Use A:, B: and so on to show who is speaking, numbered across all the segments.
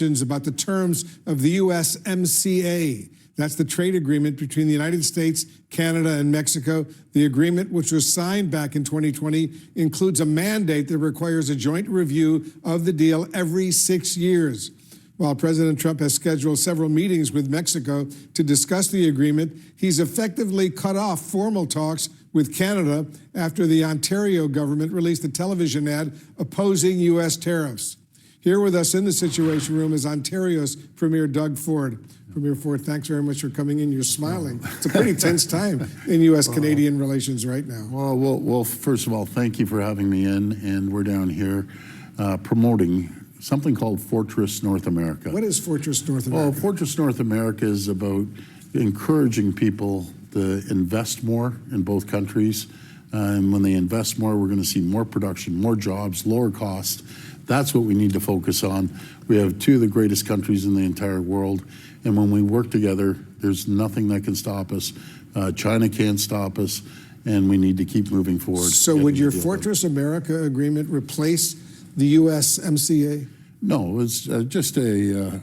A: about the terms of the USMCA. That's the trade agreement between the United States, Canada, and Mexico. The agreement, which was signed back in 2020, includes a mandate that requires a joint review of the deal every 6 years. While President Trump has scheduled several meetings with Mexico to discuss the agreement, he's effectively cut off formal talks with Canada after the Ontario government released a television ad opposing U.S. tariffs. Here with us in the Situation Room is Ontario's Premier Doug Ford. Premier Ford, thanks very much for coming in. You're smiling. It's a pretty tense time in U.S.-Canadian relations right now.
B: Well, first of all, thank you for having me in, and we're down here promoting something called Fortress North America.
A: What is Fortress North America?
B: Well, Fortress North America is about encouraging people to invest more in both countries. And when they invest more, we're going to see more production, more jobs, lower cost. That's what we need to focus on. We have two of the greatest countries in the entire world. And when we work together, there's nothing that can stop us. China can't stop us, and we need to keep moving forward.
A: So would your Fortress America agreement replace the USMCA?
B: No, it's just a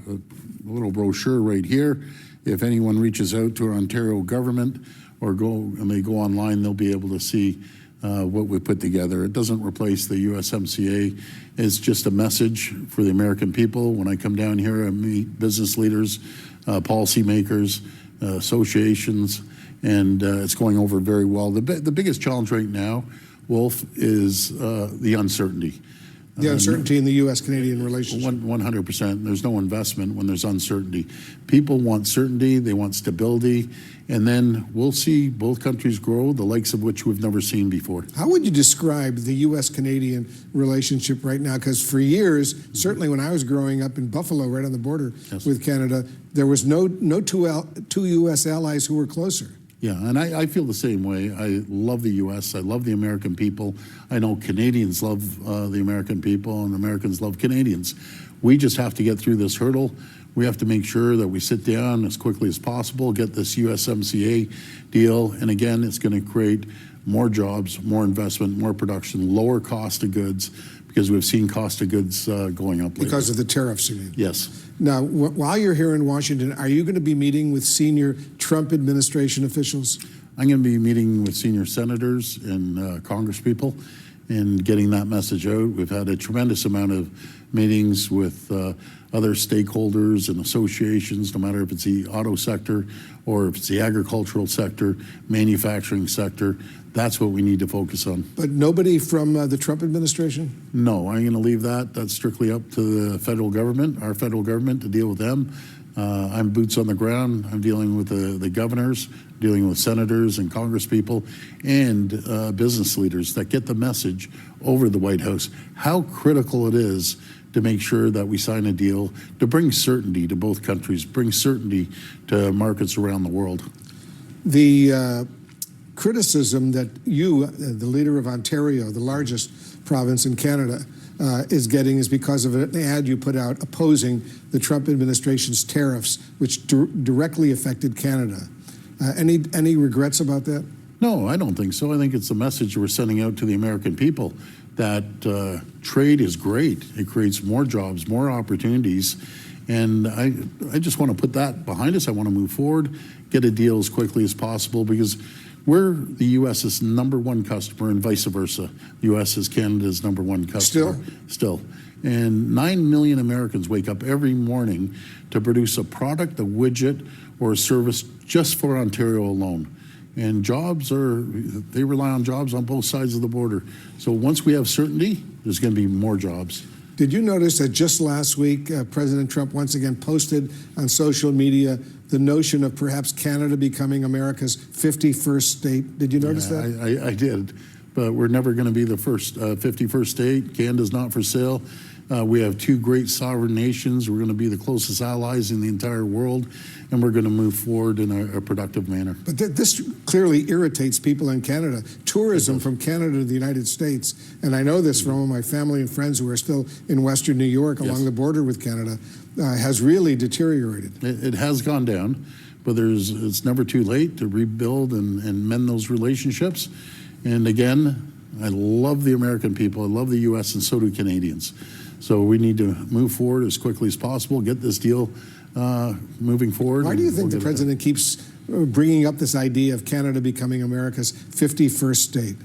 B: little brochure right here. If anyone reaches out to our Ontario government or they go online, they'll be able to see what we put together. It doesn't replace the USMCA. It's just a message for the American people. When I come down here, I meet business leaders, policymakers, associations, and it's going over very well. The biggest challenge right now, Wolf, is the uncertainty.
A: The uncertainty in the U.S.-Canadian relationship.
B: 100%. There's no investment when there's uncertainty. People want certainty, they want stability, and then we'll see both countries grow, the likes of which we've never seen before.
A: How would you describe the U.S.-Canadian relationship right now? Because for years, certainly when I was growing up in Buffalo, right on the border with Canada, there was no two U.S. allies who were closer.
B: Yeah, and I feel the same way. I love the U.S. I love the American people. I know Canadians love the American people, and Americans love Canadians. We just have to get through this hurdle. We have to make sure that we sit down as quickly as possible, get this USMCA deal, and again, it's going to create more jobs, more investment, more production, lower cost of goods, because we've seen cost of goods going up lately.
A: Because of the tariffs, you mean?
B: Yes.
A: Now, while you're here in Washington, are you going to be meeting with senior Trump administration officials?
B: I'm going to be meeting with senior senators and congresspeople and getting that message out. We've had a tremendous amount of meetings with other stakeholders and associations, no matter if it's the auto sector or if it's the agricultural sector, manufacturing sector. That's what we need to focus on.
A: But nobody from the Trump administration?
B: No, I'm going to leave that. That's strictly up to the federal government, our federal government, to deal with them. I'm boots on the ground. I'm dealing with the governors, dealing with senators and congresspeople and business leaders that get the message over the White House, how critical it is to make sure that we sign a deal to bring certainty to both countries, bring certainty to markets around the world.
A: The criticism that you, the leader of Ontario, the largest province in Canada, is getting is because of an ad you put out opposing the Trump administration's tariffs, which directly affected Canada. Any regrets about that?
B: No, I don't think so. I think it's a message we're sending out to the American people that trade is great. It creates more jobs, more opportunities. And I just want to put that behind us. I want to move forward, get a deal as quickly as possible, because we're the U.S.'s #1 customer and vice versa. The U.S. is Canada's #1 customer. Still. And 9 million Americans wake up every morning to produce a product, a widget, or a service just for Ontario alone. And they rely on jobs on both sides of the border. So once we have certainty, there's going to be more jobs.
A: Did you notice that just last week, President Trump once again posted on social media the notion of perhaps Canada becoming America's 51st state? Did you notice that?
B: I did, but we're never going to be the 51st state. Canada's not for sale. We have two great sovereign nations. We're going to be the closest allies in the entire world, and we're going to move forward in a productive manner.
A: But this clearly irritates people in Canada. Tourism from Canada to the United States, and I know this from my family and friends who are still in Western New York along the border with Canada, has really deteriorated.
B: It has gone down, but it's never too late to rebuild and mend those relationships. And again, I love the American people. I love the U.S., and so do Canadians. So we need to move forward as quickly as possible, get this deal moving forward.
A: Why do you think the president keeps bringing up this idea of Canada becoming America's 51st state?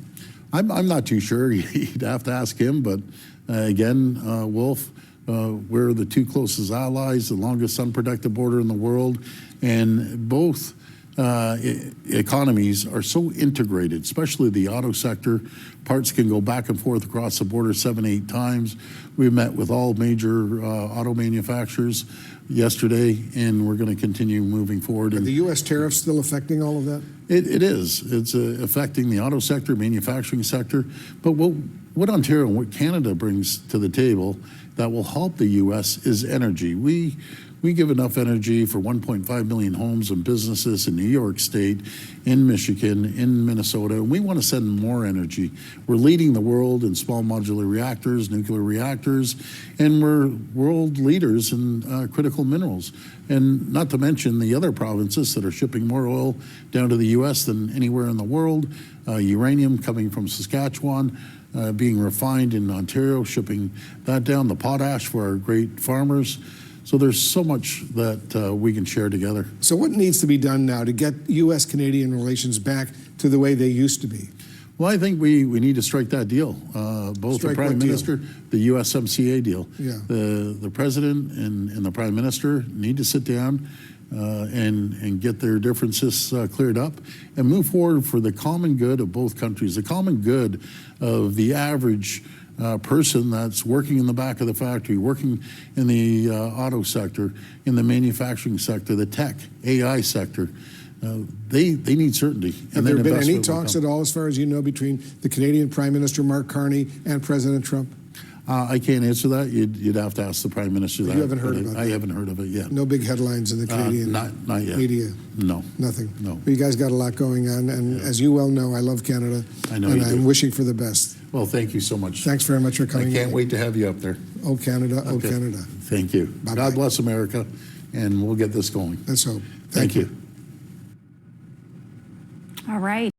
B: I'm not too sure. You'd have to ask him. But again, Wolf, we're the two closest allies, the longest unprotected border in the world, and both economies are so integrated, especially the auto sector. Parts can go back and forth across the border 7-8 times. We met with all major auto manufacturers yesterday, and we're going to continue moving forward.
A: Are the U.S. tariffs still affecting all of that?
B: It is. It's affecting the auto sector, manufacturing sector. But what Ontario and what Canada brings to the table that will help the U.S. is energy. We give enough energy for 1.5 million homes and businesses in New York State, in Michigan, in Minnesota, and we want to send more energy. We're leading the world in small modular reactors, nuclear reactors, and we're world leaders in critical minerals. And not to mention the other provinces that are shipping more oil down to the U.S. than anywhere in the world, uranium coming from Saskatchewan, being refined in Ontario, shipping that down, the potash for our great farmers. So there's so much that we can share together.
A: So what needs to be done now to get U.S.-Canadian relations back to the way they used to be?
B: Well, I think we need to strike that deal. Both
A: Strike
B: the Prime
A: what
B: Minister,
A: deal?
B: the USMCA deal.
A: Yeah.
B: The President and the Prime Minister need to sit down and get their differences cleared up and move forward for the common good of both countries, the common good of the average person that's working in the back of the factory, working in the auto sector, in the manufacturing sector, the tech, AI sector. They need certainty.
A: Have there been any talks at all, as far as you know, between the Canadian Prime Minister Mark Carney and President Trump?
B: I can't answer that. You'd have to ask the Prime Minister that.
A: You haven't heard about that?
B: I haven't heard of it yet.
A: No big headlines in the Canadian
B: not yet.
A: media?
B: No.
A: Nothing?
B: No.
A: Well, you guys got a lot going on, and as you well know, I love Canada.
B: I know
A: and
B: you do.
A: I'm wishing for the best.
B: Well, thank you so much.
A: Thanks very much for coming.
B: I can't wait to have you up there.
A: Oh, Canada, oh, Canada.
B: Thank you.
A: Bye-bye.
B: God bless America, and we'll get this going.
A: Let's hope.
B: Thank you.
C: All right.